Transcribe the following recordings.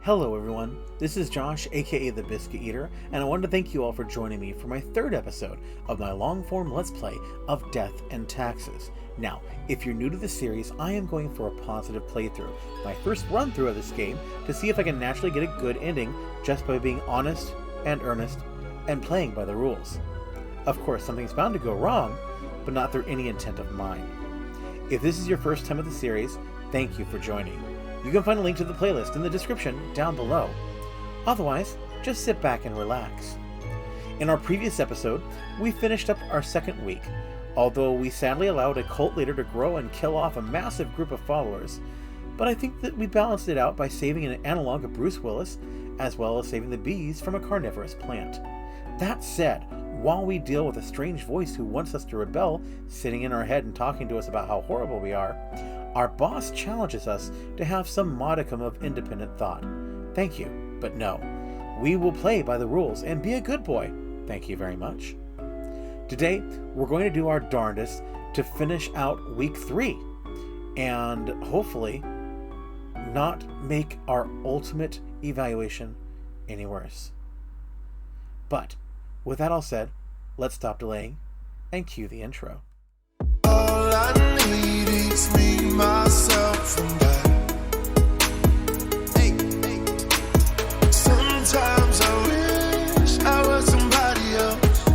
Hello everyone, this is Josh, aka the Biscuit Eater, and I wanted to thank you all for joining me for my third episode of my long-form Let's Play of Death and Taxes. Now, if you're new to the series, I am going for a positive playthrough, my first run-through of this game, to see if I can naturally get a good ending just by being honest and earnest and playing by the rules. Of course, something's bound to go wrong, but not through any intent of mine. If this is your first time of the series, thank you for joining. You can find a link to the playlist in the description down below. Otherwise, just sit back and relax. In our previous episode, we finished up our second week, although we sadly allowed a cult leader to grow and kill off a massive group of followers. But I think that we balanced it out by saving an analog of Bruce Willis, as well as saving the bees from a carnivorous plant. That said, while we deal with a strange voice who wants us to rebel, sitting in our head and talking to us about how horrible we are, our boss challenges us to have some modicum of independent thought. Thank you, but no. We will play by the rules and be a good boy. Thank you very much. Today, we're going to do our darndest to finish out week 3 and hopefully not make our ultimate evaluation any worse. But with that all said, let's stop delaying and cue the intro. All I need is me, myself, and I. Hey, hey. Sometimes I wish I was somebody else.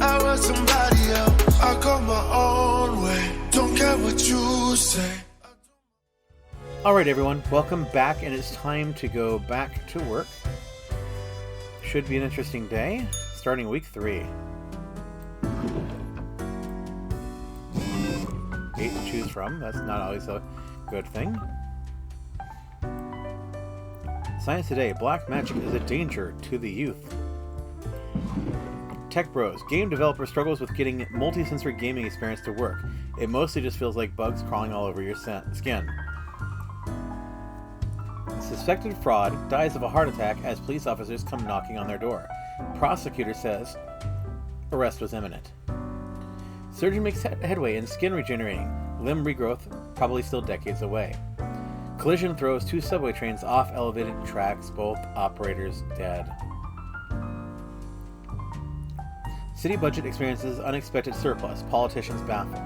I was somebody else. I go my own way. Don't care what you say. Alright everyone, welcome back, and it's time to go back to work. Should be an interesting day, starting week 3. 8 to choose from. That's not always a good thing. Science Today. Black magic is a danger to the youth. Tech Bros. Game developer struggles with getting multi-sensory gaming experience to work. It mostly just feels like bugs crawling all over your skin. Suspected fraud dies of a heart attack as police officers come knocking on their door. Prosecutor says arrest was imminent. Surgeon makes headway in skin regenerating. Limb regrowth probably still decades away. Collision throws 2 subway trains off elevated tracks, both operators dead. City budget experiences unexpected surplus. Politicians baffled.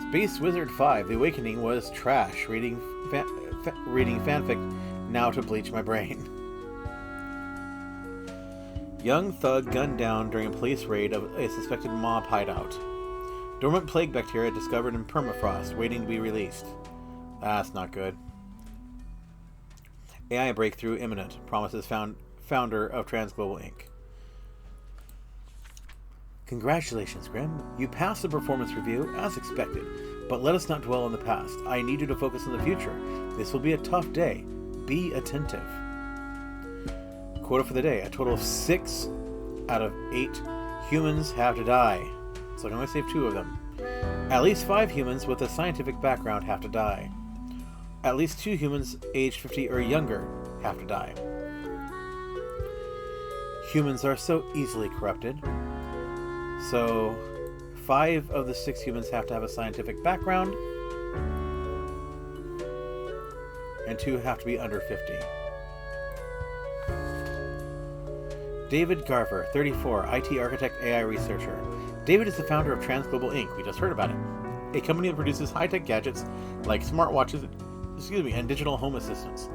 Space Wizard 5. The Awakening was trash. Reading fanfic now to bleach my brain. Young thug gunned down during a police raid of a suspected mob hideout. Dormant plague bacteria discovered in permafrost, waiting to be released. That's not good. AI breakthrough imminent, promises founder of Transglobal Inc. Congratulations, Grim. You passed the performance review as expected, but let us not dwell on the past. I need you to focus on the future. This will be a tough day. Be attentive. Quota for the day. A total of 6 out of 8 humans have to die. So I can only save 2 of them. At least 5 humans with a scientific background have to die. At least 2 humans aged 50 or younger have to die. Humans are so easily corrupted. So 5 of the 6 humans have to have a scientific background. And 2 have to be under 50. David Garver, 34, IT architect, AI researcher. David is the founder of Transglobal Inc. We just heard about it. A company that produces high-tech gadgets like smartwatches, and digital home assistants.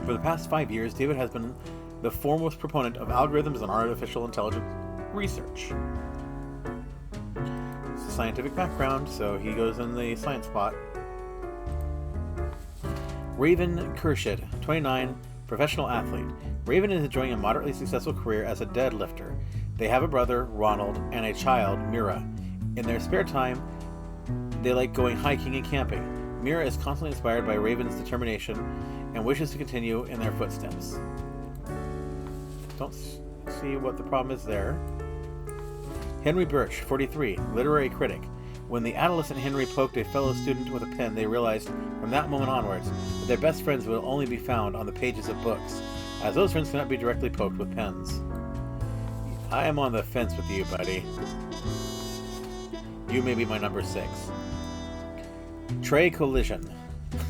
For the past 5 years, David has been the foremost proponent of algorithms and artificial intelligence research. It's a scientific background, so he goes in the science spot. Raven Kershid, 29, professional athlete. Raven is enjoying a moderately successful career as a deadlifter. They have a brother, Ronald, and a child, Mira. In their spare time, they like going hiking and camping. Mira is constantly inspired by Raven's determination and wishes to continue in their footsteps. Don't see what the problem is there. Henry Birch, 43, literary critic. When the adolescent Henry poked a fellow student with a pen, they realized from that moment onwards that their best friends would only be found on the pages of books, as those friends cannot be directly poked with pens. I am on the fence with you, buddy. You may be my number 6. Trey Collision.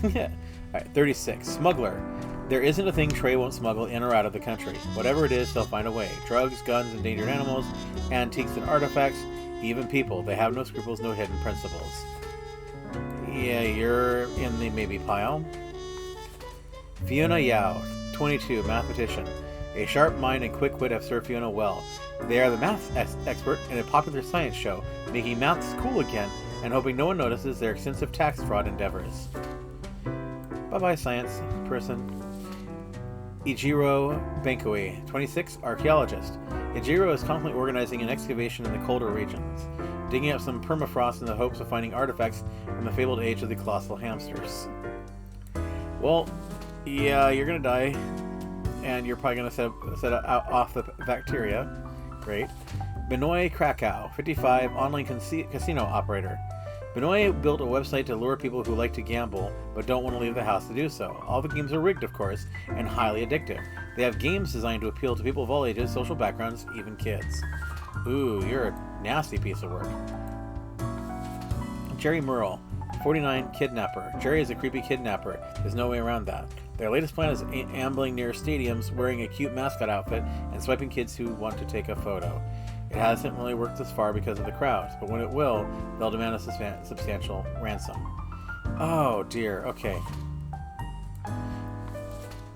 Yeah. Alright, 36. Smuggler. There isn't a thing Trey won't smuggle in or out of the country. Whatever it is, they'll find a way. Drugs, guns, endangered animals, antiques and artifacts, even people. They have no scruples, no hidden principles. Yeah, you're in the maybe pile. Fiona Yao, 22, mathematician. A sharp mind and quick wit have served Fiona well. They are the maths expert in a popular science show, making maths cool again and hoping no one notices their extensive tax fraud endeavors. Bye-bye, science person. Ijiro Benkoi, 26, archaeologist. Ijiro is constantly organizing an excavation in the colder regions, digging up some permafrost in the hopes of finding artifacts from the fabled age of the colossal hamsters. Well, yeah, you're gonna die, and you're probably gonna set off the bacteria. Great. Benoit Krakow, 55, online casino operator. Benoit built a website to lure people who like to gamble but don't want to leave the house to do so. All the games are rigged, of course, and highly addictive. They have games designed to appeal to people of all ages, social backgrounds, even kids. Ooh, you're a nasty piece of work. Jerry Merle, 49, kidnapper. Jerry is a creepy kidnapper. There's no way around that. Their latest plan is ambling near stadiums, wearing a cute mascot outfit, and swiping kids who want to take a photo. It hasn't really worked this far because of the crowds, but when it will, they'll demand a substantial ransom. Oh dear, okay.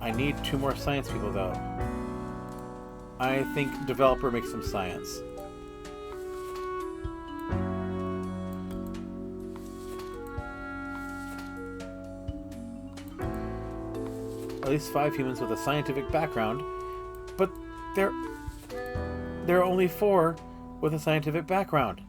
I need 2 more science people though. I think developer makes some science. At least 5 humans with a scientific background, but there are only 4 with a scientific background.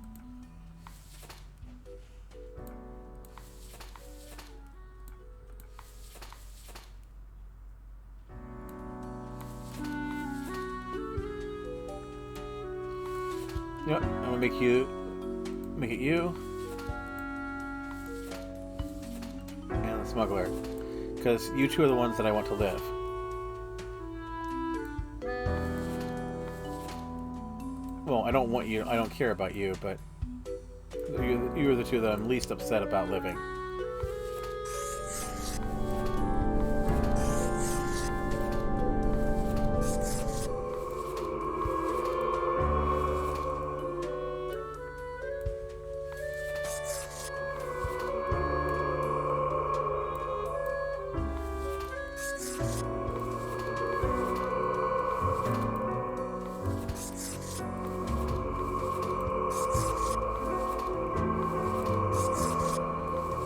Yep, I'm gonna make it you, and the smuggler, because you 2 are the ones that I want to live. Well, I don't want you, I don't care about you, but you are the 2 that I'm least upset about living.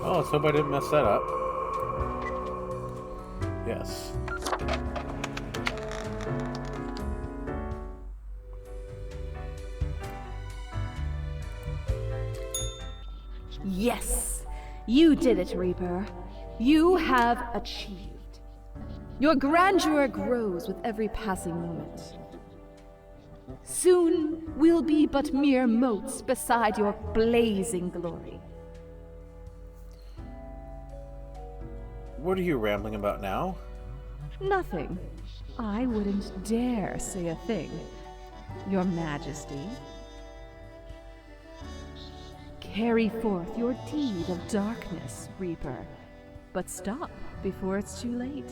Oh, let's hope I didn't mess that up. Yes. Yes! You did it, Reaper. You have achieved. Your grandeur grows with every passing moment. Soon we'll be but mere motes beside your blazing glory. What are you rambling about now? Nothing. I wouldn't dare say a thing, Your Majesty. Carry forth your deed of darkness, Reaper, but stop before it's too late.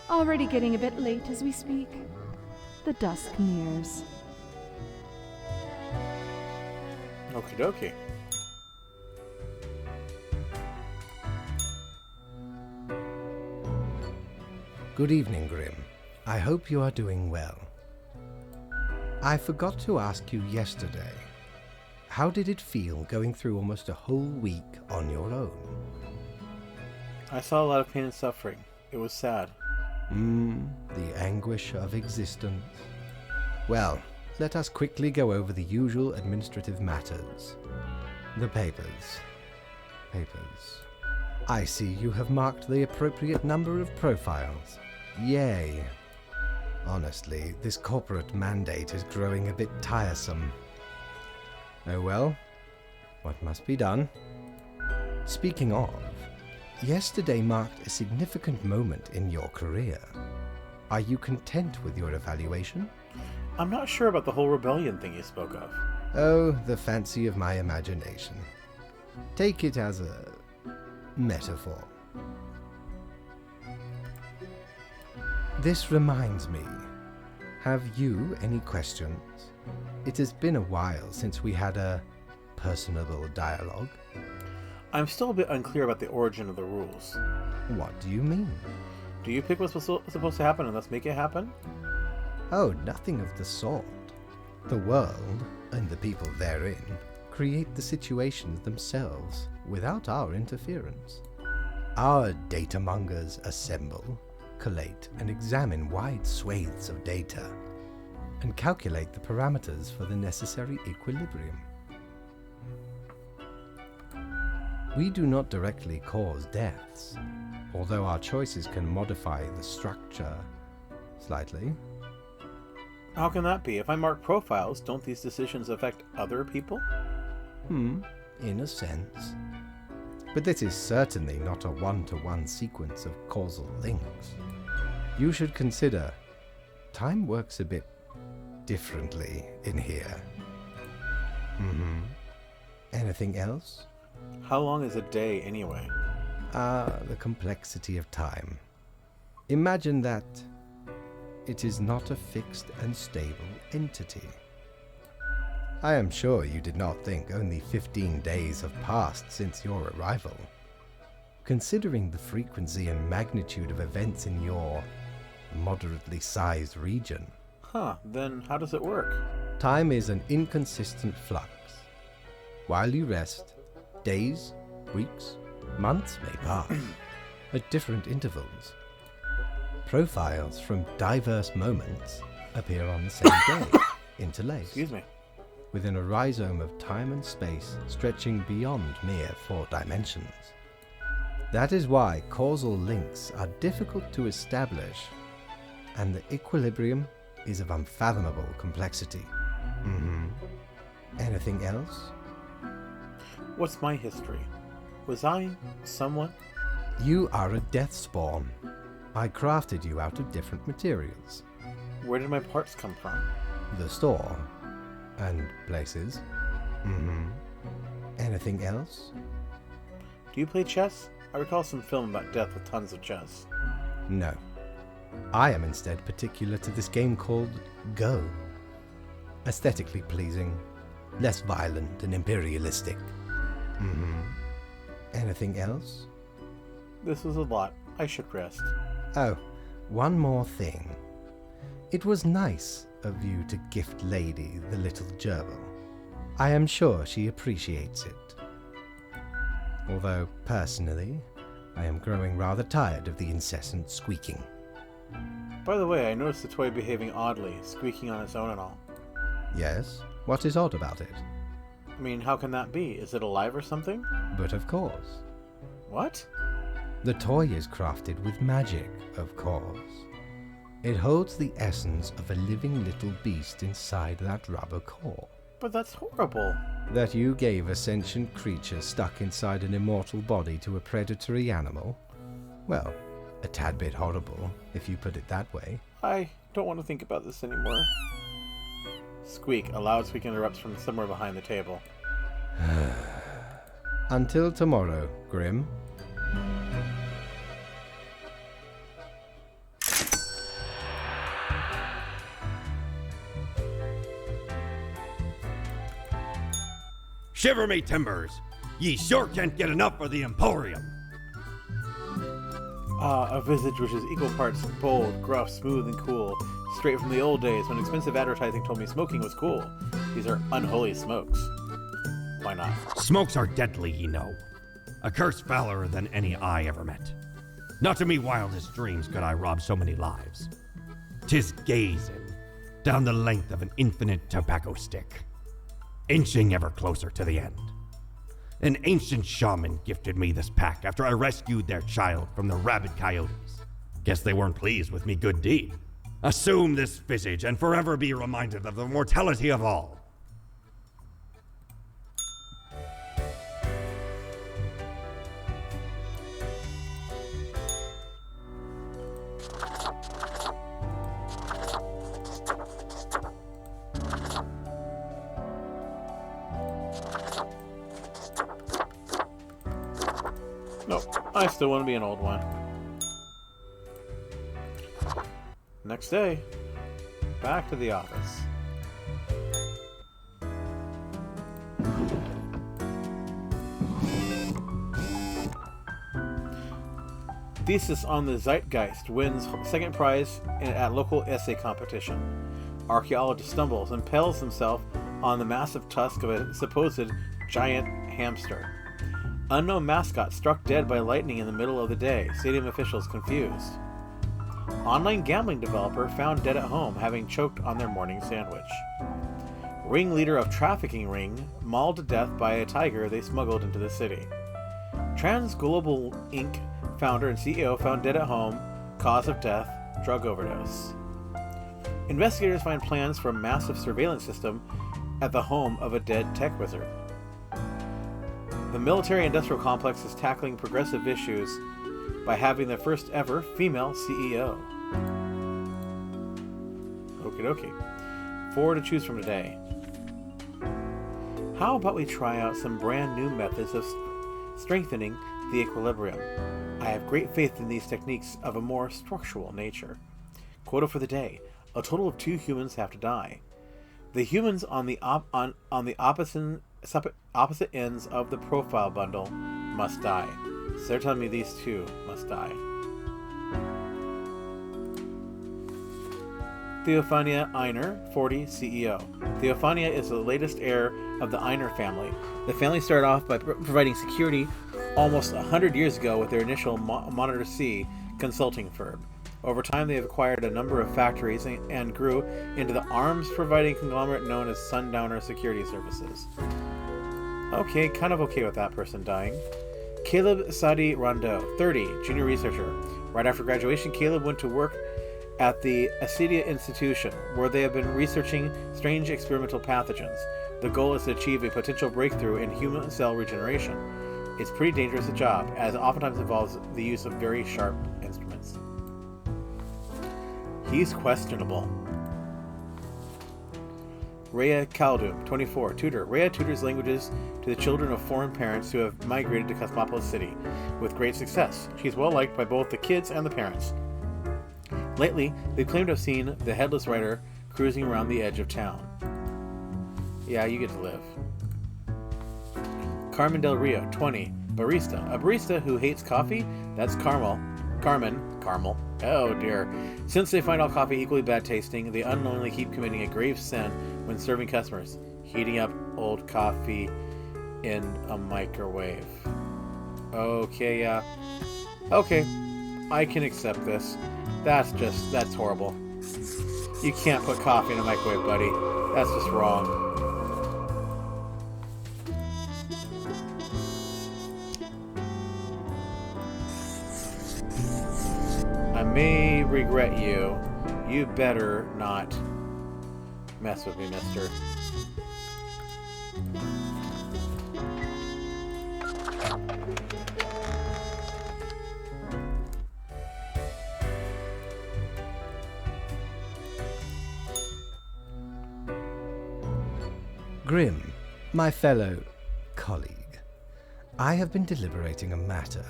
Already getting a bit late as we speak. The dusk nears. Okie dokie. Good evening, Grim. I hope you are doing well. I forgot to ask you yesterday. How did it feel going through almost a whole week on your own? I saw a lot of pain and suffering. It was sad. The anguish of existence. Well, let us quickly go over the usual administrative matters. The papers. I see you have marked the appropriate number of profiles. Yay. Honestly, this corporate mandate is growing a bit tiresome. Oh well, what must be done? Speaking of, yesterday marked a significant moment in your career. Are you content with your evaluation? I'm not sure about the whole rebellion thing you spoke of. Oh, the fancy of my imagination. Take it as a metaphor. This reminds me. Have you any questions? It has been a while since we had a personable dialogue. I'm still a bit unclear about the origin of the rules. What do you mean? Do you pick what's supposed to happen and let's make it happen? Oh, nothing of the sort. The world, and the people therein, create the situations themselves without our interference. Our datamongers assemble, collate, and examine wide swathes of data, and calculate the parameters for the necessary equilibrium. We do not directly cause deaths, although our choices can modify the structure slightly. How can that be? If I mark profiles, don't these decisions affect other people? In a sense. But this is certainly not a one-to-one sequence of causal links. You should consider, time works a bit differently in here. Anything else? How long is a day anyway? The complexity of time. Imagine that it is not a fixed and stable entity. I am sure you did not think only 15 days have passed since your arrival. Considering the frequency and magnitude of events in your moderately sized region. Then how does it work? Time is an inconsistent flux. While you rest, days, weeks, months may pass at different intervals. Profiles from diverse moments appear on the same day, interlaced. Excuse me. Within a rhizome of time and space stretching beyond mere 4 dimensions. That is why causal links are difficult to establish, and the equilibrium is of unfathomable complexity. Anything else? What's my history? Was I someone? You are a death spawn. I crafted you out of different materials. Where did my parts come from? The store. And places. Anything else? Do you play chess? I recall some film about death with tons of chess. No. I am instead particular to this game called Go. Aesthetically pleasing, less violent and imperialistic. Anything else? This was a lot. I should rest. Oh, one more thing. It was nice of you to gift Lady the little gerbil. I am sure she appreciates it. Although, personally, I am growing rather tired of the incessant squeaking. By the way, I noticed the toy behaving oddly, squeaking on its own and all. Yes? What is odd about it? I mean, how can that be? Is it alive or something? But of course. What? The toy is crafted with magic, of course. It holds the essence of a living little beast inside that rubber core. But that's horrible. That you gave a sentient creature stuck inside an immortal body to a predatory animal? Well, a tad bit horrible, if you put it that way. I don't want to think about this anymore. Squeak, a loud squeak interrupts from somewhere behind the table. Until tomorrow, Grim. Shiver me timbers! Ye sure can't get enough of the Emporium! A visage which is equal parts bold, gruff, smooth, and cool. Straight from the old days when expensive advertising told me smoking was cool. These are unholy smokes. Why not? Smokes are deadly, ye know. A curse fouler than any I ever met. Not in me wildest dreams could I rob so many lives. 'Tis gazing down the length of an infinite tobacco stick, inching ever closer to the end. An ancient shaman gifted me this pack after I rescued their child from the rabid coyotes. Guess they weren't pleased with me good deed. Assume this visage and forever be reminded of the mortality of all. No, I still want to be an old one. Next day, back to the office. Thesis on the Zeitgeist wins second prize at local essay competition. Archaeologist stumbles and impales himself on the massive tusk of a supposed giant hamster. Unknown mascot struck dead by lightning in the middle of the day. Stadium officials confused. Online gambling developer found dead at home, having choked on their morning sandwich. Ringleader of trafficking ring mauled to death by a tiger they smuggled into the city. Trans Global Inc. founder and CEO found dead at home. Cause of death, drug overdose. Investigators find plans for a massive surveillance system at the home of a dead tech wizard. The military-industrial complex is tackling progressive issues by having the first ever female CEO. Okie dokie. 4 to choose from today. How about we try out some brand new methods of strengthening the equilibrium? I have great faith in these techniques of a more structural nature. Quota for the day. A total of 2 humans have to die. The humans on the opposite ends of the profile bundle must die. So they're telling me these 2 must die. Theophania Einer, 40, CEO. Theophania is the latest heir of the Einer family. The family started off by providing security almost 100 years ago with their initial Monitor C consulting firm. Over time, they have acquired a number of factories and grew into the arms-providing conglomerate known as Sundowner Security Services. Okay, kind of okay with that person dying. Caleb Sadi Rondeau, 30, junior researcher. Right after graduation, Caleb went to work at the Acedia Institution, where they have been researching strange experimental pathogens. The goal is to achieve a potential breakthrough in human cell regeneration. It's pretty dangerous a job, as it oftentimes involves the use of very sharp instruments. He's questionable. Rhea Khaldun, 24, tutor. Rhea tutors languages to the children of foreign parents who have migrated to Cosmopolis City with great success. She's well liked by both the kids and the parents. Lately, they claim to have seen the headless rider cruising around the edge of town. Yeah, you get to live. Carmen Del Rio, 20, barista. A barista who hates coffee? That's Carmen. Oh dear. Since they find all coffee equally bad tasting, they unknowingly keep committing a grave sin when serving customers, heating up old coffee in a microwave. Okay, yeah. Okay, I can accept this. That's horrible. You can't put coffee in a microwave, buddy. That's just wrong. I may regret you. You better not mess with me, mister. Grim, my fellow colleague, I have been deliberating a matter.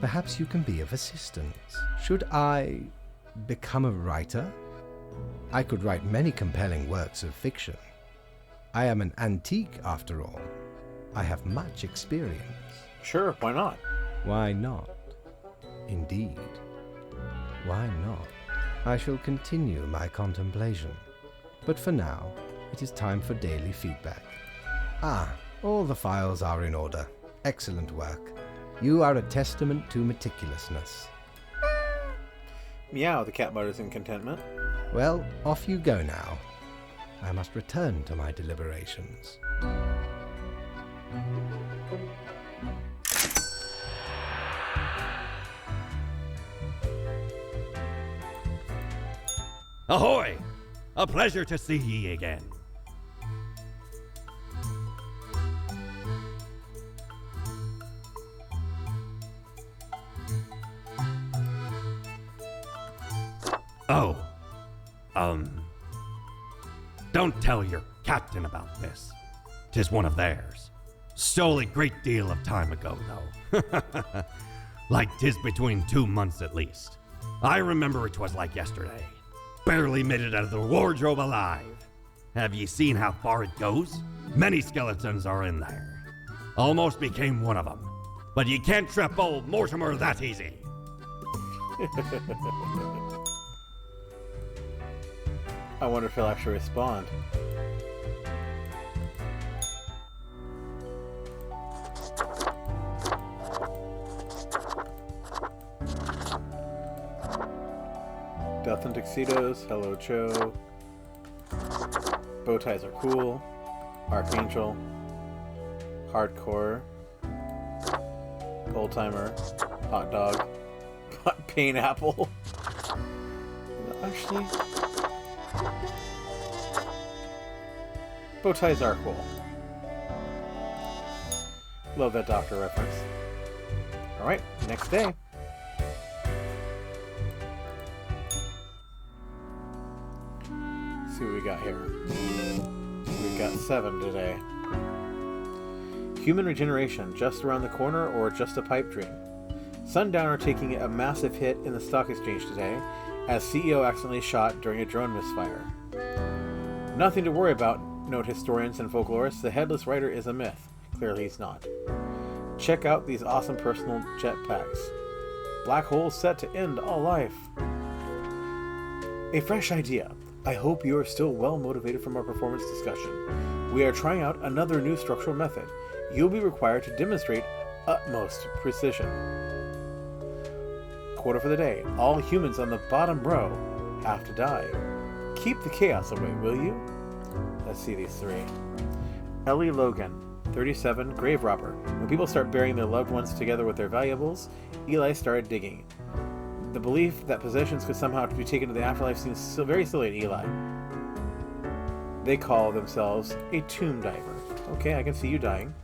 Perhaps you can be of assistance. Should I become a writer? I could write many compelling works of fiction. I am an antique, after all. I have much experience. Sure, why not? Why not? Indeed. Why not? I shall continue my contemplation. But for now, it is time for daily feedback. All the files are in order. Excellent work. You are a testament to meticulousness. Meow, the cat mutters in contentment. Well, off you go now. I must return to my deliberations. Ahoy! A pleasure to see ye again. Oh, don't tell your captain about this. 'Tis one of theirs. Stole a great deal of time ago, though. Like 'tis between 2 months at least. I remember it was like yesterday. barely made it out of the wardrobe alive. Have ye seen how far it goes? Many skeletons are in there. Almost became one of them. But ye can't trap old Mortimer that easy. I wonder if he'll actually respond. Death and Tuxedos, Hello Cho. Bow ties are cool. Archangel. Hardcore. Old timer. Hot dog. Painapple. Actually, bow ties are cool. Love that Doctor reference. Alright, next day. Let's see what we got here. We've got 7 today. Human regeneration, just around the corner or just a pipe dream? Sundowner taking a massive hit in the stock exchange today as CEO accidentally shot during a drone misfire. Nothing to worry about, note historians and folklorists. The headless rider is a myth. Clearly he's not. Check out these awesome personal jetpacks. Black holes set to end all life. A fresh idea. I hope you are still well motivated from our performance discussion. We are trying out another new structural method. You'll be required to demonstrate utmost precision. Quote for the day. All humans on the bottom row have to die. Keep the chaos away, will you? Let's see these 3. Ellie Logan, 37, grave robber. When people start burying their loved ones together with their valuables, Eli started digging. The belief that possessions could somehow be taken to the afterlife seems so very silly to Eli. They call themselves a tomb diver. Okay, I can see you dying.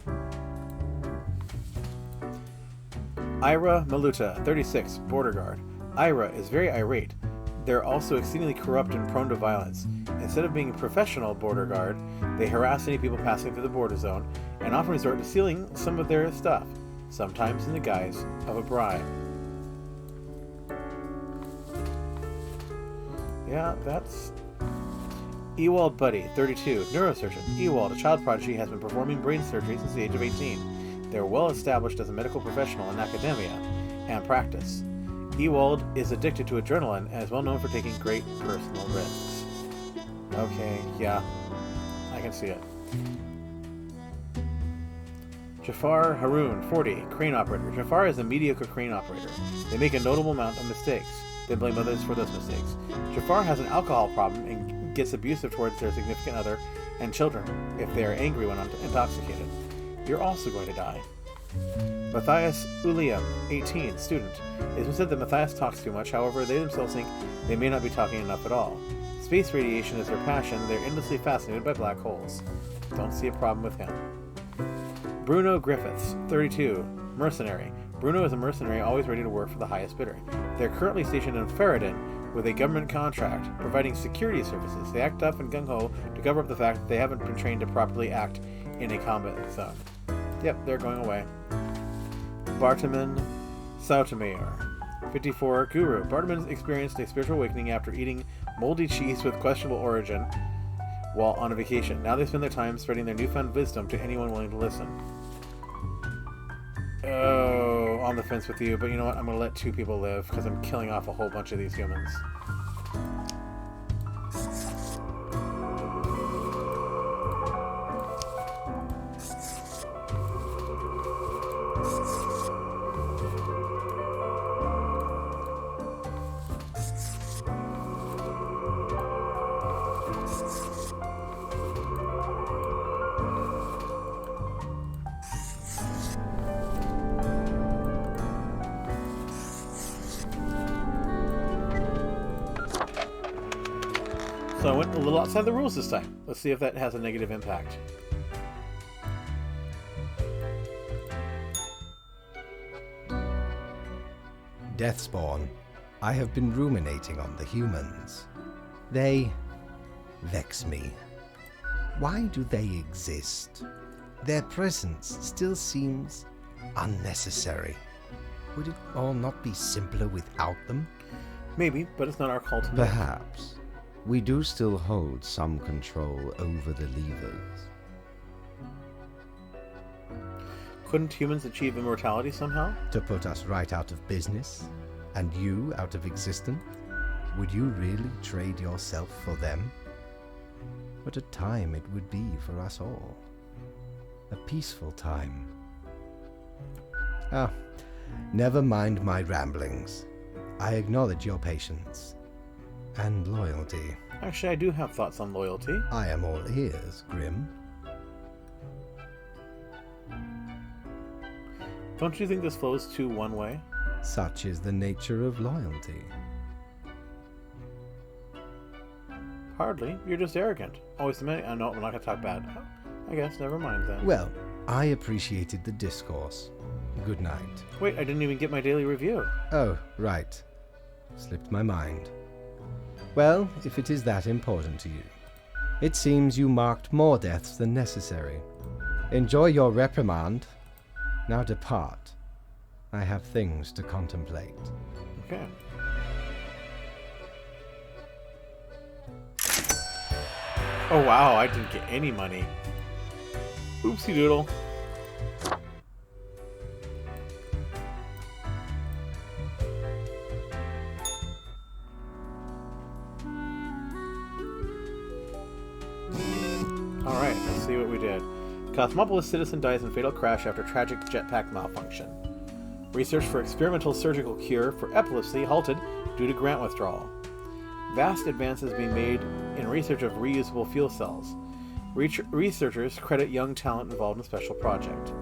Ira Maluta, 36, border guard. Ira is very irate. They're also exceedingly corrupt and prone to violence. Instead of being a professional border guard, they harass any people passing through the border zone and often resort to stealing some of their stuff, sometimes in the guise of a bribe. Yeah, that's... Ewald Buddy, 32, neurosurgeon. Ewald, a child prodigy, has been performing brain surgery since the age of 18. They're well established as a medical professional in academia and practice. Ewald is addicted to adrenaline and is well known for taking great personal risks. Okay, yeah, I can see it. Jafar Haroon, 40, crane operator. Jafar is a mediocre crane operator. They make a notable amount of mistakes. They blame others for those mistakes. Jafar has an alcohol problem and gets abusive towards their significant other and children if they are angry when intoxicated. You're also going to die. Matthias Uliam, 18, student. It has been said that Matthias talks too much, however, they themselves think they may not be talking enough at all. Space radiation is their passion, they're endlessly fascinated by black holes. Don't see a problem with him. Bruno Griffiths, 32, mercenary. Bruno is a mercenary always ready to work for the highest bidder. They're currently stationed in Ferrodin with a government contract providing security services. They act tough and gung-ho to cover up the fact that they haven't been trained to properly act in a combat zone. Yep, they're going away. Bartaman Sautemeyer, 54, guru. Bartaman experienced a spiritual awakening after eating moldy cheese with questionable origin while on a vacation. Now they spend their time spreading their newfound wisdom to anyone willing to listen. Oh, on the fence with you, but you know what? I'm going to let 2 people live because I'm killing off a whole bunch of these humans. So I went a little outside the rules this time. Let's see if that has a negative impact. Deathspawn, I have been ruminating on the humans. They vex me. Why do they exist? Their presence still seems unnecessary. Would it all not be simpler without them? Maybe, but it's not our call to know. Perhaps. we do still hold some control over the levers. Couldn't humans achieve immortality somehow? To put us right out of business, and you out of existence? Would you really trade yourself for them? What a time it would be for us all. A peaceful time. Ah, never mind my ramblings. I acknowledge your patience. And loyalty. Actually, I do have thoughts on loyalty. I am all ears, Grim. Don't you think this flows too one way? Such is the nature of loyalty. Hardly. You're just arrogant. Always demanding. No, I'm not going to talk bad. I guess, never mind then. Well, I appreciated the discourse. Good night. Wait, I didn't even get my daily review. Oh, right. Slipped my mind. Well, if it is that important to you. It seems you marked more deaths than necessary. Enjoy your reprimand. Now depart. I have things to contemplate. Okay. Oh wow, I didn't get any money. Oopsie doodle. Alright, let's see what we did. Cosmopolis citizen dies in fatal crash after tragic jetpack malfunction. Research for experimental surgical cure for epilepsy halted due to grant withdrawal. Vast advances being made in research of reusable fuel cells. Researchers credit young talent involved in special project.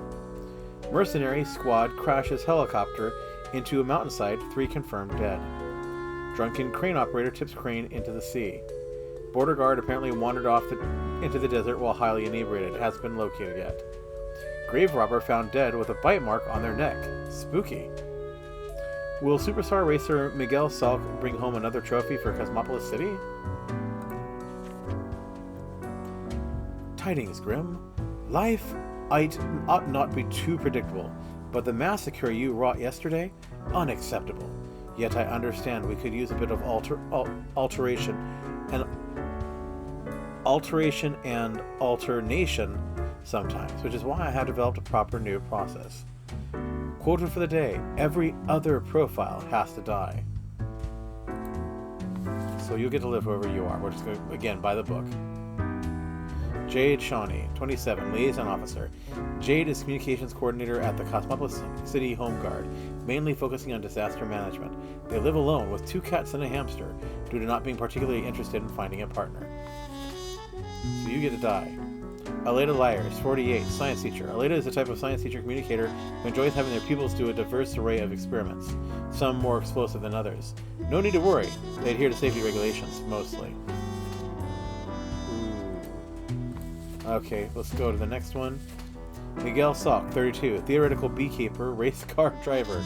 Mercenary squad crashes helicopter into a mountainside, 3 confirmed dead. Drunken crane operator tips crane into the sea. Border guard apparently wandered off into the desert while highly inebriated. It hasn't been located yet. Grave robber found dead with a bite mark on their neck. Spooky. Will superstar racer Miguel Salk bring home another trophy for Cosmopolis City? Tidings, Grim. Life ought not be too predictable, but the massacre you wrought yesterday? Unacceptable. Yet I understand we could use a bit of alternation sometimes, which is why I have developed a proper new process. Quoted for the day, every other profile has to die. So you'll get to live whoever you are. We're just going to, again, by the book. Jade Shawnee, 27, liaison officer. Jade is communications coordinator at the Cosmopolis City Home Guard, mainly focusing on disaster management. They live alone with 2 cats and a hamster, due to not being particularly interested in finding a partner. So you get to die. Aleda Lyers, 48, science teacher. Aleda is a type of science teacher communicator who enjoys having their pupils do a diverse array of experiments, some more explosive than others. No need to worry, they adhere to safety regulations, mostly. Ooh. Okay, let's go to the next one. Miguel Salk, 32, theoretical beekeeper, race car driver.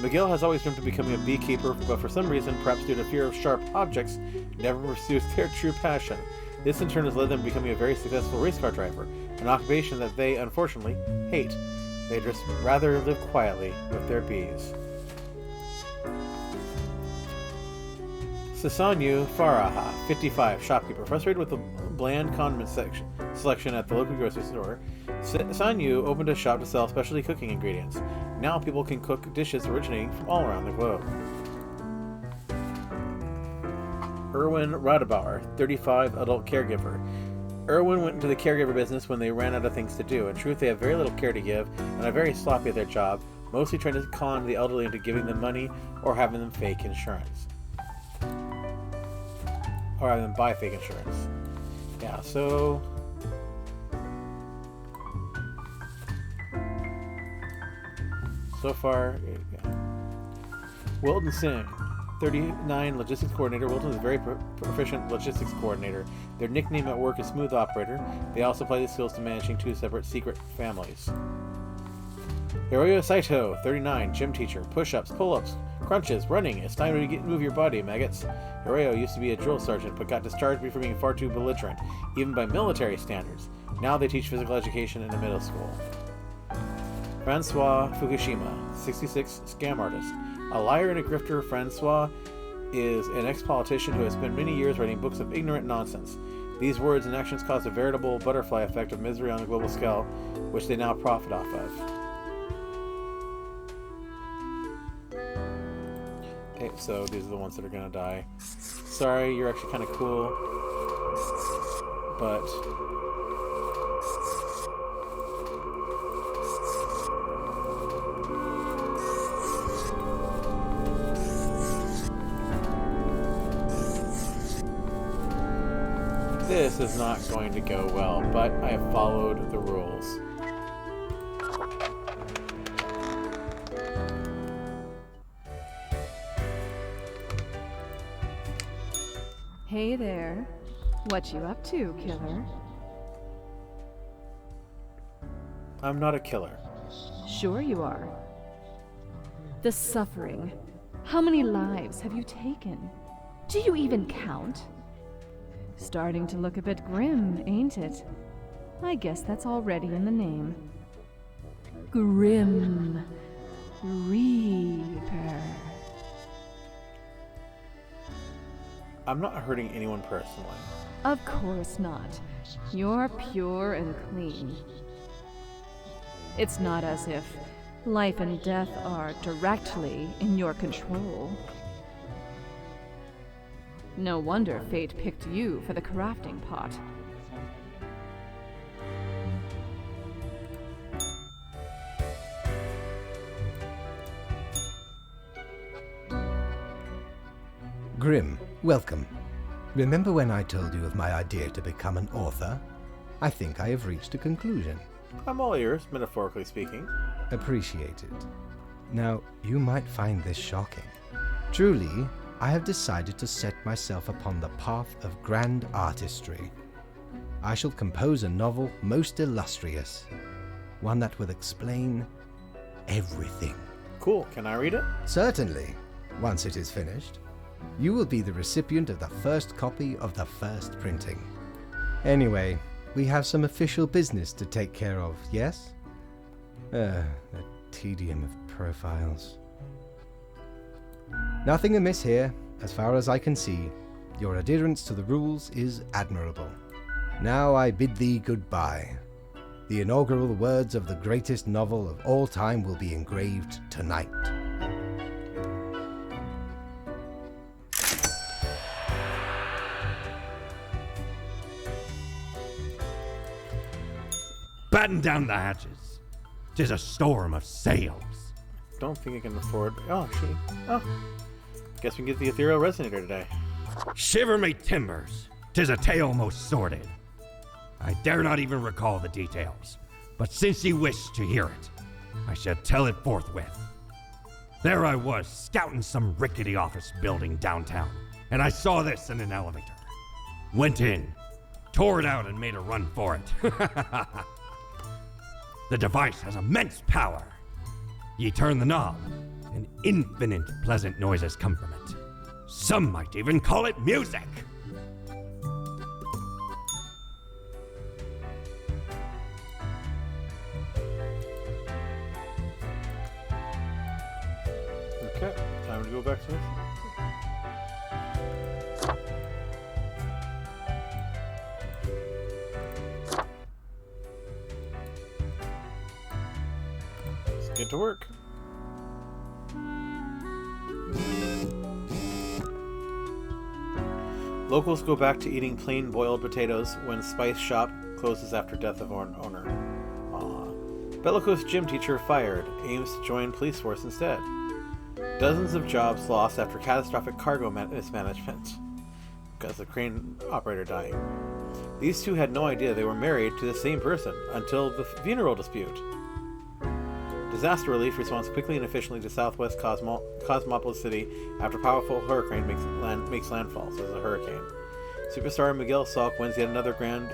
Miguel has always dreamed of becoming a beekeeper, but for some reason, perhaps due to fear of sharp objects, never pursued their true passion. This in turn has led them to becoming a very successful race car driver, an occupation that they, unfortunately, hate. They'd just rather live quietly with their bees. Sasanyu Faraha, 55, shopkeeper. Frustrated with the bland condiment selection at the local grocery store, Sanyu opened a shop to sell specialty cooking ingredients. Now people can cook dishes originating from all around the globe. Erwin Radebauer, 35, adult caregiver. Erwin went into the caregiver business when they ran out of things to do. In truth, they have very little care to give and are very sloppy at their job, mostly trying to con the elderly into giving them money or having them fake insurance. Or having them buy fake insurance. Yeah, so... So far, yeah. Wilton Singh, 39, logistics coordinator. Wilton is a very proficient logistics coordinator. Their nickname at work is Smooth Operator. They also apply these skills to managing 2 separate secret families. Hiroyo Saito, 39, gym teacher. Push-ups, pull-ups, crunches, running. It's time to move your body, maggots. Hiroyo used to be a drill sergeant, but got discharged for being far too belligerent, even by military standards. Now they teach physical education in a middle school. Francois Fukushima, 66, scam artist. A liar and a grifter, Francois is an ex-politician who has spent many years writing books of ignorant nonsense. These words and actions cause a veritable butterfly effect of misery on a global scale, which they now profit off of. Okay, so these are the ones that are gonna die. Sorry, you're actually kind of cool, but this is not going to go well, but I have followed the rules. Hey there. What you up to, killer? I'm not a killer. Sure you are. The suffering. How many lives have you taken? Do you even count? Starting to look a bit grim, ain't it? I guess that's already in the name. Grim Reaper. I'm not hurting anyone personally. Of course not. You're pure and clean. It's not as if life and death are directly in your control. No wonder fate picked you for the crafting pot. Grim, welcome. Remember when I told you of my idea to become an author? I think I have reached a conclusion. I'm all ears, metaphorically speaking. Appreciated. Now, you might find this shocking. Truly, I have decided to set myself upon the path of grand artistry. I shall compose a novel most illustrious, one that will explain everything. Cool, can I read it? Certainly, once it is finished. You will be the recipient of the first copy of the first printing. Anyway, we have some official business to take care of, yes? The tedium of profiles. Nothing amiss here, as far as I can see. Your adherence to the rules is admirable. Now I bid thee goodbye. The inaugural words of the greatest novel of all time will be engraved tonight. Batten down the hatches. 'Tis a storm of sails. Don't think I can afford... Guess we can get the ethereal resonator today. Shiver me timbers. 'Tis a tale most sordid. I dare not even recall the details, but since ye wish to hear it, I shall tell it forthwith. There I was, scouting some rickety office building downtown, and I saw this in an elevator. Went in, tore it out, and made a run for it. The device has immense power. Ye turn the knob, and infinite pleasant noises come from it. Some might even call it music. Okay, time to go back to this. Let's get to work. Locals go back to eating plain boiled potatoes when Spice Shop closes after death of owner. Bellicose gym teacher fired, aims to join police force instead. Dozens of jobs lost after catastrophic cargo mismanagement because the crane operator dying. These two had no idea they were married to the same person until the funeral dispute. Disaster relief responds quickly and efficiently to southwest Cosmopolis City after powerful hurricane makes landfall, so it's a hurricane. Superstar Miguel Salk wins yet another grand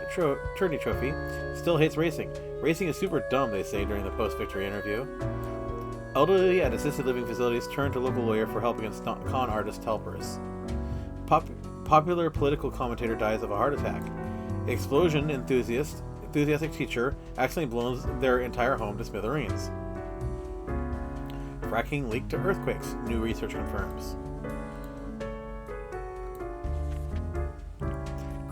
tourney trophy. Still hates racing. Racing is super dumb, they say during the post-victory interview. Elderly at assisted living facilities turn to local lawyer for help against con artist helpers. Popular political commentator dies of a heart attack. Explosion enthusiastic teacher accidentally blows their entire home to smithereens. Fracking leaked to earthquakes, new research confirms.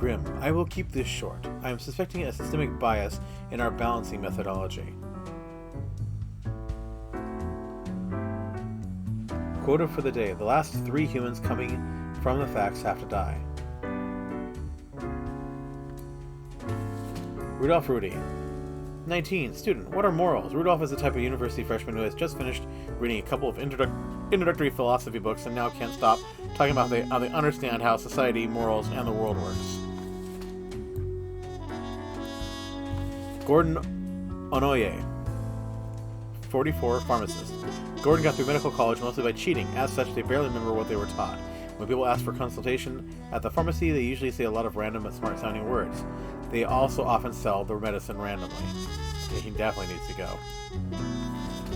Grim, I will keep this short. I am suspecting a systemic bias in our balancing methodology. Quota for the day. The last 3 humans coming from the facts have to die. Rudolph Rudy. 19. Student. What are morals? Rudolph is the type of university freshman who has just finished reading a couple of introductory philosophy books and now can't stop talking about how they understand how society, morals, and the world works. Gordon Onoye. 44. Pharmacist. Gordon got through medical college mostly by cheating. As such, they barely remember what they were taught. When people ask for consultation at the pharmacy, they usually say a lot of random but smart-sounding words. They also often sell their medicine randomly. Yeah, he definitely needs to go.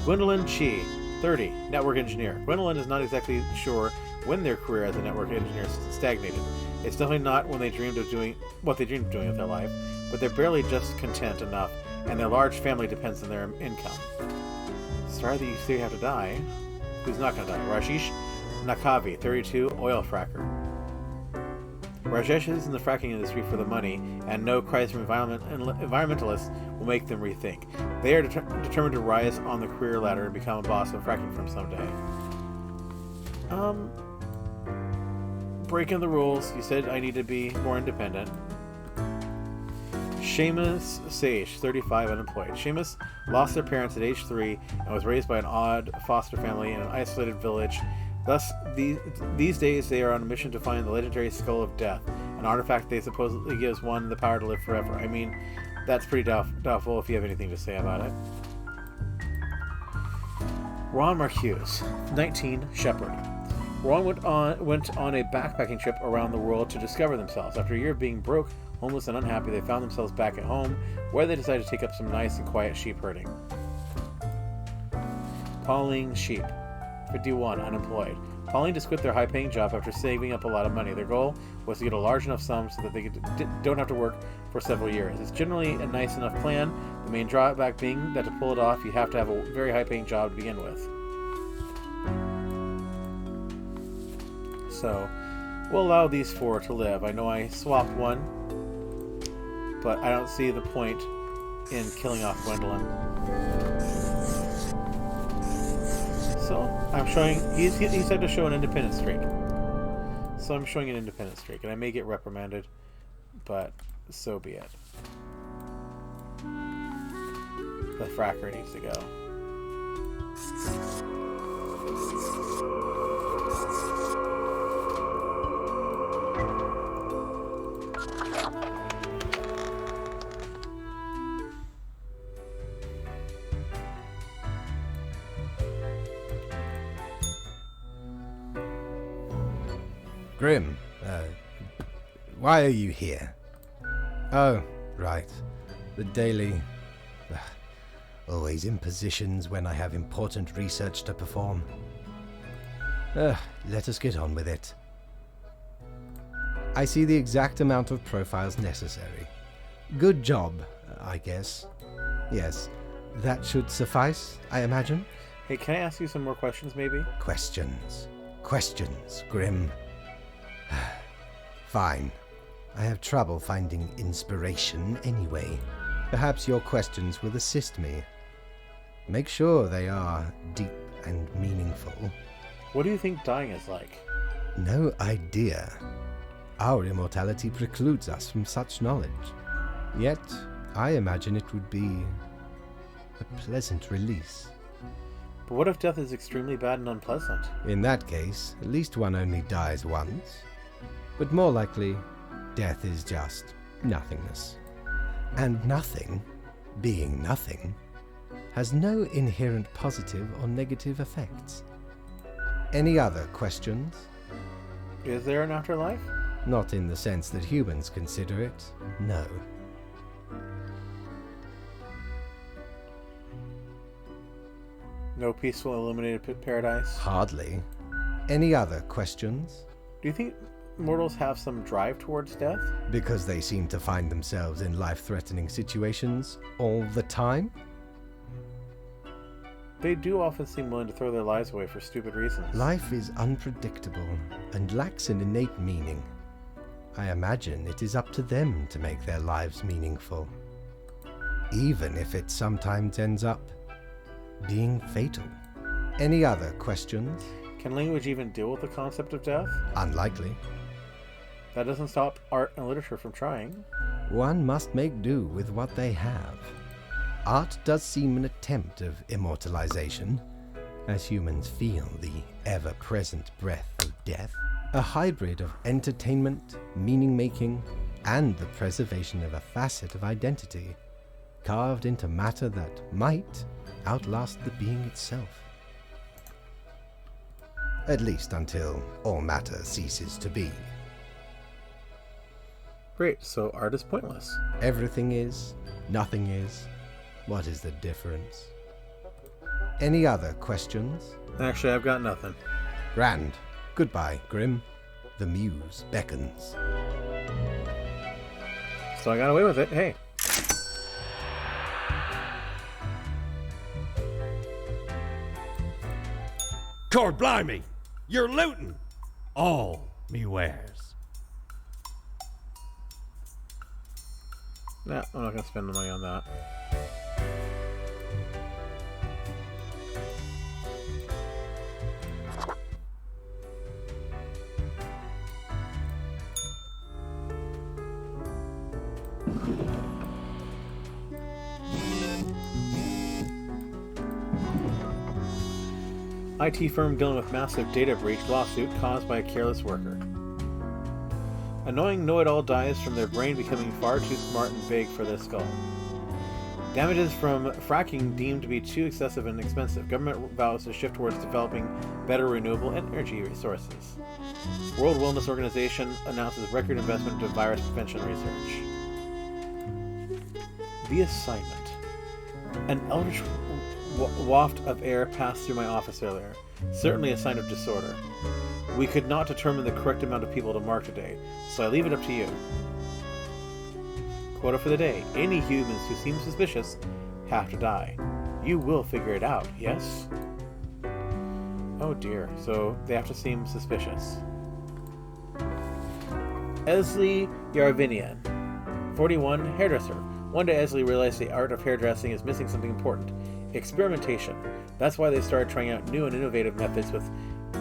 Gwendolyn Chi, 30, network engineer. Gwendolyn is not exactly sure when their career as a network engineer stagnated. It's definitely not when they dreamed of doing what they dreamed of doing with their life, but they're barely just content enough, and their large family depends on their income. Sorry that you still have to die. Who's not going to die? Rajesh Nakavi, 32, oil fracker. Rajesh is in the fracking industry for the money, and no cries from environmentalists will make them rethink. They are determined to rise on the career ladder and become a boss of fracking firm someday. Breaking the rules. You said I need to be more independent. Seamus Sage, 35, unemployed. Seamus lost their parents at age 3 and was raised by an odd foster family in an isolated village. Thus, these days they are on a mission to find the legendary Skull of Death, an artifact they supposedly gives one the power to live forever. I mean, that's pretty doubtful if you have anything to say about it. Ron Marcuse, 19, shepherd. Ron went on a backpacking trip around the world to discover themselves. After a year of being broke, homeless, and unhappy, they found themselves back at home, where they decided to take up some nice and quiet sheep herding. Pauline Sheep, 51, unemployed. Pauline just quit their high-paying job after saving up a lot of money. Their goal was to get a large enough sum so that they don't have to work for several years. It's generally a nice enough plan, the main drawback being that to pull it off, you have to have a very high-paying job to begin with. So, we'll allow these 4 to live. I know I swapped one, but I don't see the point in killing off Gwendolyn. So, I'm showing... He said to show an independent streak. So I'm showing an independent streak, and I may get reprimanded, but so be it. The fracker needs to go. Grim, why are you here? Oh, right. The daily... always in positions when I have important research to perform. Let us get on with it. I see the exact amount of profiles necessary. Good job, I guess. Yes, that should suffice, I imagine. Hey, can I ask you some more questions, maybe? Questions. Questions, Grim. Fine. I have trouble finding inspiration anyway. Perhaps your questions will assist me. Make sure they are deep and meaningful. What do you think dying is like? No idea. Our immortality precludes us from such knowledge. Yet, I imagine it would be a pleasant release. But what if death is extremely bad and unpleasant? In that case, at least one only dies once. But more likely, death is just nothingness. And nothing, being nothing, has no inherent positive or negative effects. Any other questions? Is there an afterlife? Not in the sense that humans consider it, no. No peaceful, illuminated paradise? Hardly. Any other questions? Do you think mortals have some drive towards death? Because they seem to find themselves in life-threatening situations all the time? They do often seem willing to throw their lives away for stupid reasons. Life is unpredictable and lacks an innate meaning. I imagine it is up to them to make their lives meaningful, even if it sometimes ends up being fatal. Any other questions? Can language even deal with the concept of death? Unlikely. That doesn't stop art and literature from trying. One must make do with what they have. Art does seem an attempt of immortalization, as humans feel the ever-present breath of death. A hybrid of entertainment, meaning-making, and the preservation of a facet of identity, carved into matter that might outlast the being itself. At least until all matter ceases to be. Great, so art is pointless. Everything is, nothing is. What is the difference? Any other questions? Actually, I've got nothing. Grand. Goodbye, Grim. The muse beckons. So I got away with it. Hey. Cord blimey! You're looting! All me wares. Nah, I'm not going to spend the money on that. IT firm dealing with massive data breach lawsuit caused by a careless worker. Annoying know-it-all dies from their brain becoming far too smart and big for their skull. Damages from fracking deemed to be too excessive and expensive. Government vows to shift towards developing better renewable energy resources. World Wellness Organization announces record investment into virus prevention research. The assignment. An eldritch waft of air passed through my office earlier. Certainly a sign of disorder. We could not determine the correct amount of people to mark today, so I leave it up to you. Quota for the day. Any humans who seem suspicious have to die. You will figure it out, yes? Oh dear, so they have to seem suspicious. Esley Yarvinian, 41, hairdresser. One day Esley realized the art of hairdressing is missing something important. Experimentation. That's why they started trying out new and innovative methods with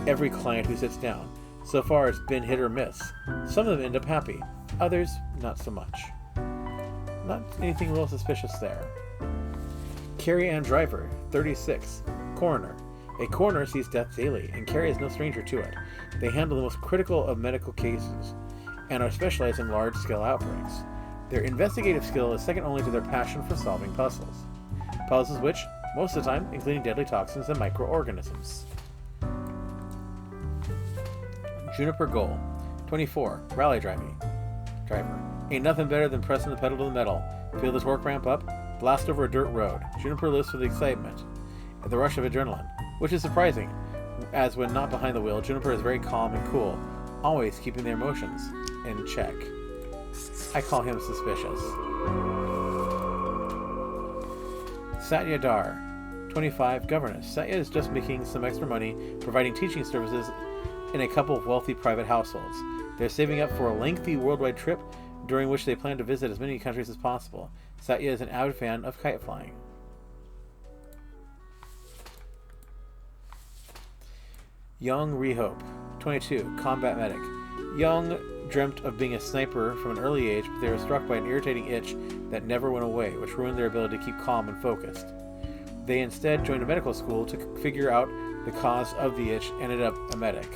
every client who sits down. So far it's been hit or miss. Some of them end up happy, others not so much. Not anything real suspicious there. Carrie Ann Driver, 36, coroner. A coroner sees death daily, and Carrie is no stranger to it. They handle the most critical of medical cases, and are specialized in large-scale outbreaks. Their investigative skill is second only to their passion for solving puzzles. Puzzles which, most of the time, including deadly toxins and microorganisms. Juniper Goal, 24, rally driver. Ain't nothing better than pressing the pedal to the metal. Feel the torque ramp up? Blast over a dirt road. Juniper lives for the excitement and the rush of adrenaline, which is surprising, as when not behind the wheel, Juniper is very calm and cool, always keeping their emotions in check. I call him suspicious. Satya Dar, 25, governess. Satya is just making some extra money providing teaching services in a couple of wealthy private households. They're saving up for a lengthy worldwide trip during which they plan to visit as many countries as possible. Satya is an avid fan of kite flying. Young Rehope, 22, combat medic. Young dreamt of being a sniper from an early age, but they were struck by an irritating itch that never went away, which ruined their ability to keep calm and focused. They instead joined a medical school to figure out the cause of the itch and ended up a medic.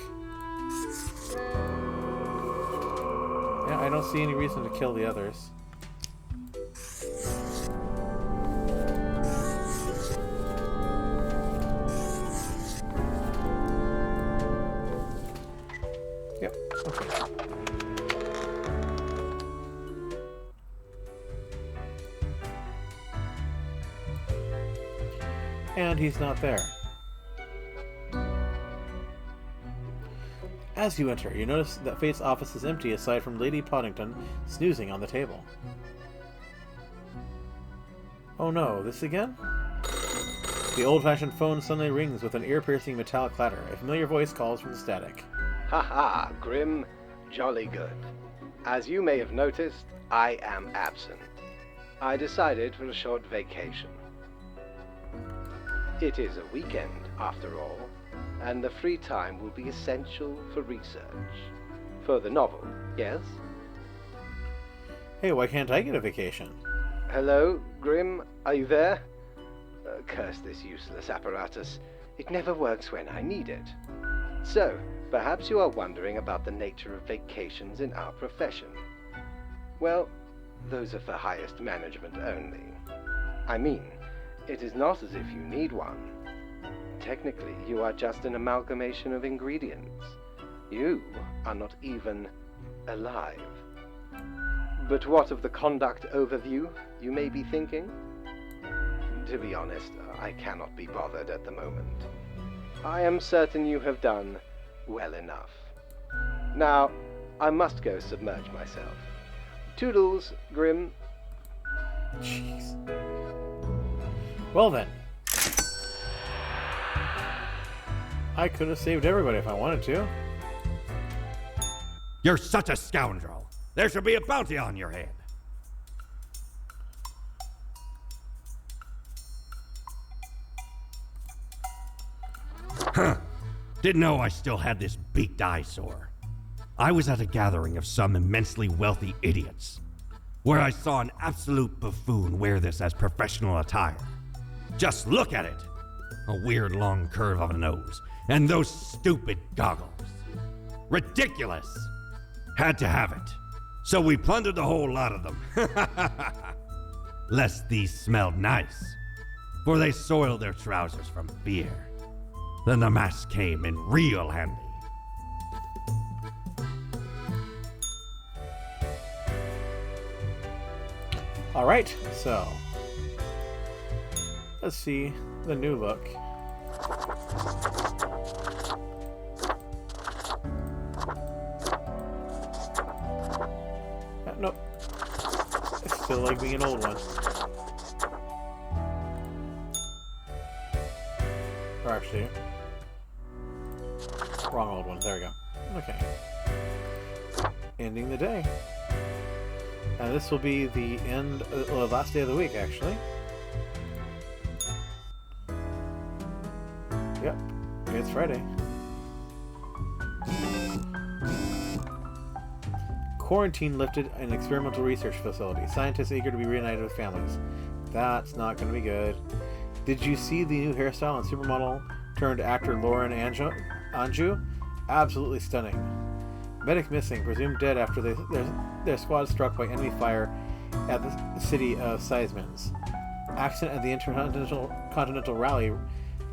Yeah, I don't see any reason to kill the others. Yep, okay. And he's not there. As you enter, you notice that Fate's office is empty aside from Lady Poddington snoozing on the table. Oh no, this again? The old-fashioned phone suddenly rings with an ear-piercing metallic clatter. A familiar voice calls from the static. Ha ha, Grim. Jolly good. As you may have noticed, I am absent. I decided for a short vacation. It is a weekend, after all, and the free time will be essential for research. For the novel, yes? Hey, why can't I get a vacation? Hello, Grim, are you there? Curse this useless apparatus. It never works when I need it. So, perhaps you are wondering about the nature of vacations in our profession. Well, those are for highest management only. I mean, it is not as if you need one. Technically, you are just an amalgamation of ingredients. You are not even alive. But what of the conduct overview, you may be thinking? To be honest, I cannot be bothered at the moment. I am certain you have done well enough. Now, I must go submerge myself. Toodles, Grim. Jeez. Well then. I could have saved everybody if I wanted to. You're such a scoundrel. There should be a bounty on your head. Huh. Didn't know I still had this beaked eyesore. I was at a gathering of some immensely wealthy idiots, where I saw an absolute buffoon wear this as professional attire. Just look at it! A weird long curve of a nose, and those stupid goggles. Ridiculous! Had to have it. So we plundered the whole lot of them. Lest these smelled nice, for they soiled their trousers from beer. Then the mask came in real handy. Alright, so let's see the new look. Nope. It's still like being an old one. Or actually, wrong old one. There we go. Okay. Ending the day. And this will be the end, last day of the week, actually. Yep. It's Friday. Quarantine lifted in experimental research facility. Scientists eager to be reunited with families. That's not going to be good. Did you see the new hairstyle on supermodel turned actor Lauren Anjou? Absolutely stunning. Medic missing, presumed dead after their squad struck by enemy fire at the city of Seismans. Accident at the Intercontinental Rally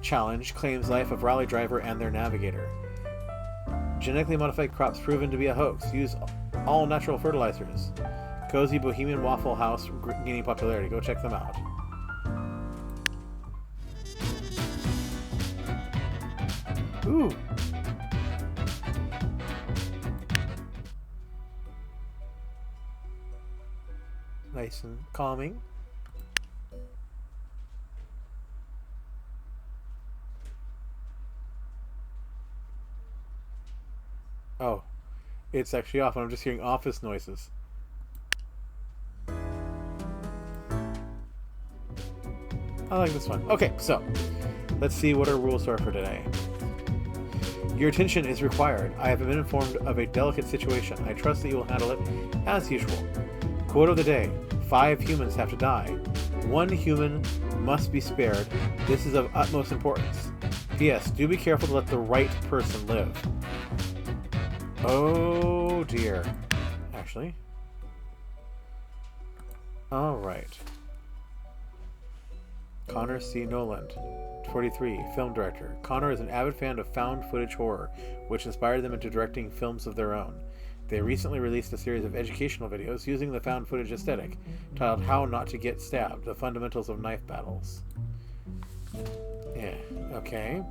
Challenge claims life of rally driver and their navigator. Genetically modified crops proven to be a hoax. Use all natural fertilizers. Cozy Bohemian Waffle House gaining popularity. Go check them out. Ooh. Nice and calming. Oh, it's actually off, and I'm just hearing office noises. I like this one. Okay, so let's see what our rules are for today. Your attention is required. I have been informed of a delicate situation. I trust that you will handle it as usual. Quote of the day: 5 humans have to die. 1 human must be spared. This is of utmost importance. P.S. Do be careful to let the right person live. Oh dear. Actually. Alright. Connor C. Noland, 43, film director. Connor is an avid fan of found footage horror, which inspired them into directing films of their own. They recently released a series of educational videos using the found footage aesthetic, titled How Not to Get Stabbed, The Fundamentals of Knife Battles. Yeah, okay.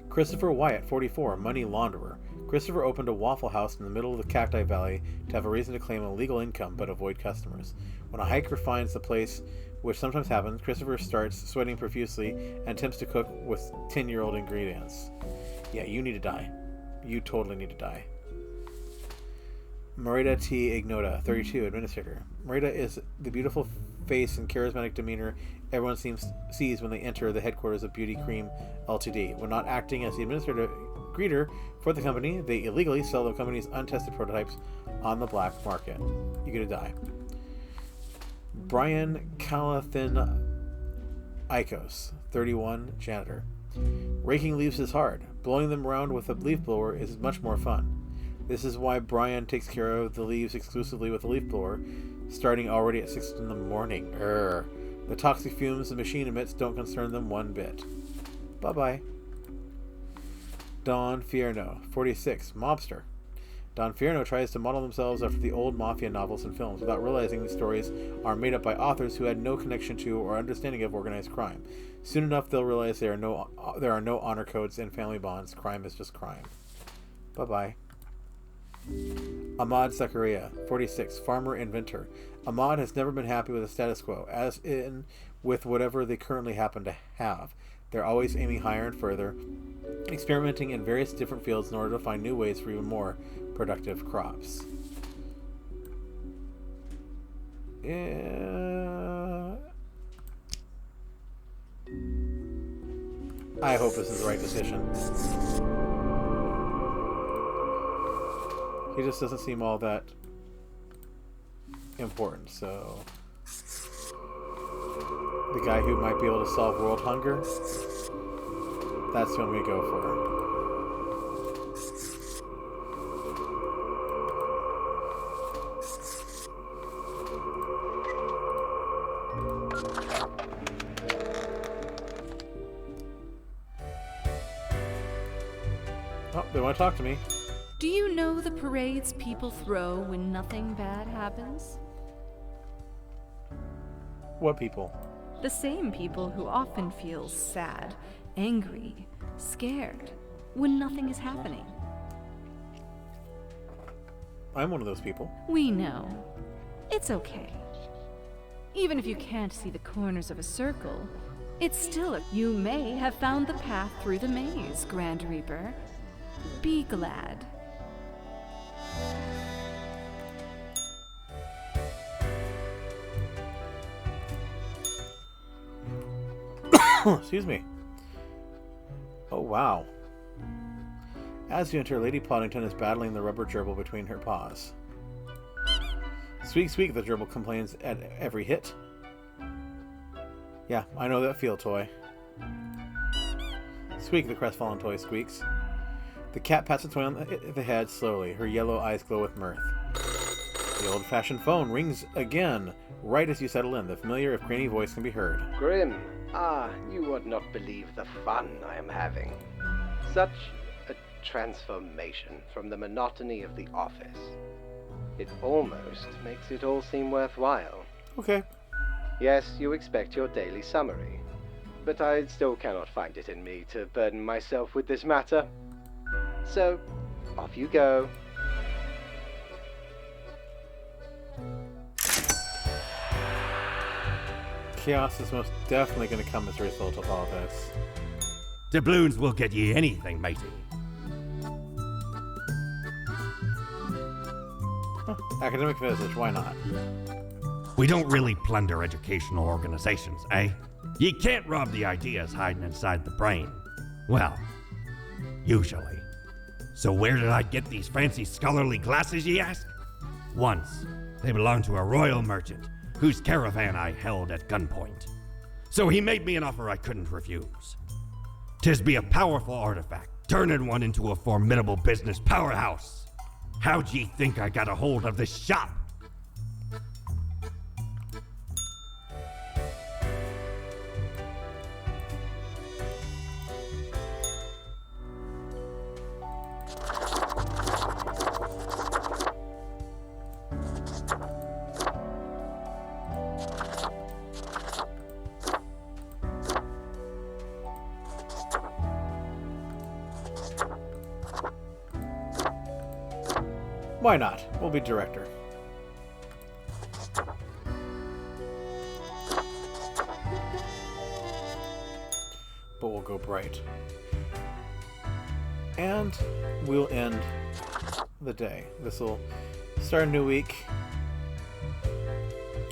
Christopher Wyatt, 44, money launderer. Christopher opened a Waffle House in the middle of the Cacti Valley to have a reason to claim illegal income but avoid customers. When a hiker finds the place, which sometimes happens, Christopher starts sweating profusely and attempts to cook with 10-year-old ingredients. Yeah, you need to die. You totally need to die. Merida T. Ignota, 32, Administrator. Merida is the beautiful face and charismatic demeanor everyone sees when they enter the headquarters of Beauty Cream Ltd. When not acting as the administrative greeter for the company, they illegally sell the company's untested prototypes on the black market. You're gonna die. Brian Calathin Icos, 31, Janitor. Raking leaves is hard. Blowing them around with a leaf blower is much more fun. This is why Brian takes care of the leaves exclusively with a leaf blower, starting already at 6 in the morning. The toxic fumes the machine emits don't concern them one bit. Bye-bye. Don Fierno, 46, Mobster. Don Fierno tries to model themselves after the old mafia novels and films without realizing these stories are made up by authors who had no connection to or understanding of organized crime. Soon enough, they'll realize there are no honor codes and family bonds. Crime is just crime. Bye-bye. Ahmad Zakaria, 46, Farmer Inventor. Ahmad has never been happy with the status quo, as in with whatever they currently happen to have. They're always aiming higher and further, experimenting in various different fields in order to find new ways for even more productive crops. I hope this is the right decision. He just doesn't seem all that important, so... The guy who might be able to solve world hunger? That's who I'm going to go for. Oh, they want to talk to me. Do you know the parades people throw when nothing bad happens? What people? The same people who often feel sad, angry, scared when nothing is happening. I'm one of those people. We know. It's okay. Even if you can't see the corners of a circle, it's still you may have found the path through the maze, Grand Reaper. Be glad. Excuse me. Oh, wow. As you enter, Lady Poddington is battling the rubber gerbil between her paws. Squeak, squeak, the gerbil complains at every hit. Yeah, I know that feel, toy. Squeak, the crestfallen toy squeaks. The cat pats the toy on the head slowly. Her yellow eyes glow with mirth. The old-fashioned phone rings again, right as you settle in. The familiar, if grainy voice can be heard. Grim, you would not believe the fun I am having. Such a transformation from the monotony of the office. It almost makes it all seem worthwhile. Okay. Yes, you expect your daily summary, but I still cannot find it in me to burden myself with this matter. So, off you go. Chaos is most definitely going to come as a result of all this. Doubloons will get ye anything, matey. Academic visage, why not? We don't really plunder educational organizations, eh? Ye can't rob the ideas hiding inside the brain. Well, usually. So where did I get these fancy scholarly glasses, ye ask? Once, they belonged to a royal merchant, whose caravan I held at gunpoint. So he made me an offer I couldn't refuse. 'Tis be a powerful artifact, turning one into a formidable business powerhouse. How'd ye think I got a hold of this shop? Why not? We'll be director. But we'll go bright. And we'll end the day. This will start a new week.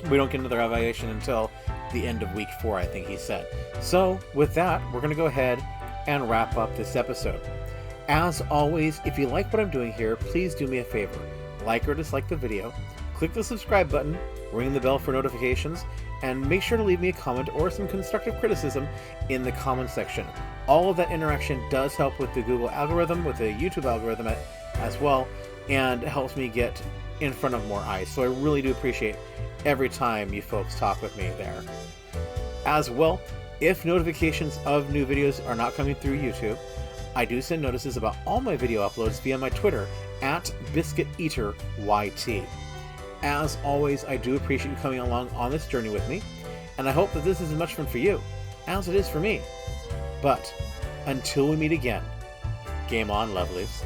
We don't get another evaluation until the end of week 4, I think he said. So, with that, we're going to go ahead and wrap up this episode. As always, if you like what I'm doing here, please do me a favor. Like or dislike the video, click the subscribe button, ring the bell for notifications, and make sure to leave me a comment or some constructive criticism in the comment section. All of that interaction does help with the Google algorithm, with the YouTube algorithm as well, and helps me get in front of more eyes. So I really do appreciate every time you folks talk with me there. As well, if notifications of new videos are not coming through YouTube, I do send notices about all my video uploads via my Twitter at BiscuitEaterYT. As always, I do appreciate you coming along on this journey with me, and I hope that this is as much fun for you as it is for me. But until we meet again, game on, lovelies.